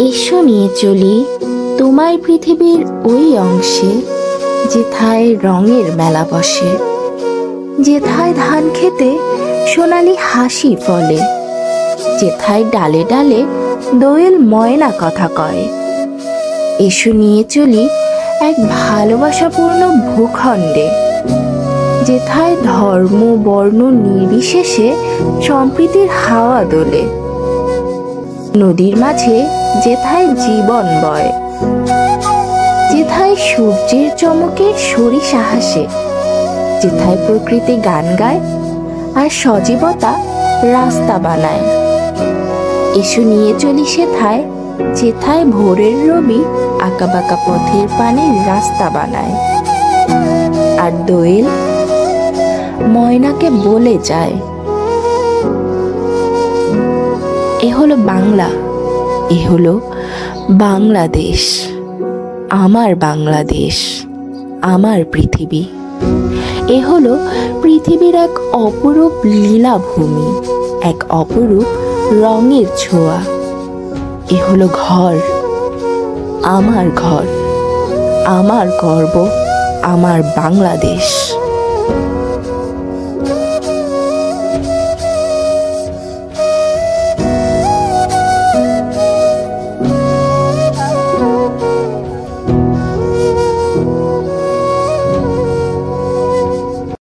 এসো নিয়ে চলি তোমায় পৃথিবীর ওই অংশে, যেথায় রঙের মেলা বসে, যেথায় ধান খেতে সোনালি হাসি ফলে, যেথায় ডালে ডালে দোয়েল ময়না কথা কয়। এসো নিয়ে চলি এক ভালোবাসাপূর্ণ ভূখণ্ডে, যেথায় ধর্ম বর্ণ নির্বিশেষে সম্প্রীতির হাওয়া দোলে, নদীর মাঝে যেথায় জীবন বয়, যেথায় সূর্যের চমকে সরিষা হাসে, যেথায় প্রকৃতি গান গায় আর সজীবতা রাস্তা বানায়। এসো নিয়ে চলি সেথায়, যেথায় ভোরের রবি আঁকাবাঁকা পথের পানে রাস্তা বানায়, আর দোয়েল ময়নাকে বলে যায়, এ হলো বাংলা, এ হলো বাংলাদেশ, আমার বাংলাদেশ, আমার পৃথিবী। এ হলো পৃথিবীর এক অপরূপ লীলাভূমি, এক অপরূপ রঙের ছোঁয়া। এ হলো ঘর, আমার ঘর, আমার গর্ব, আমার বাংলাদেশ।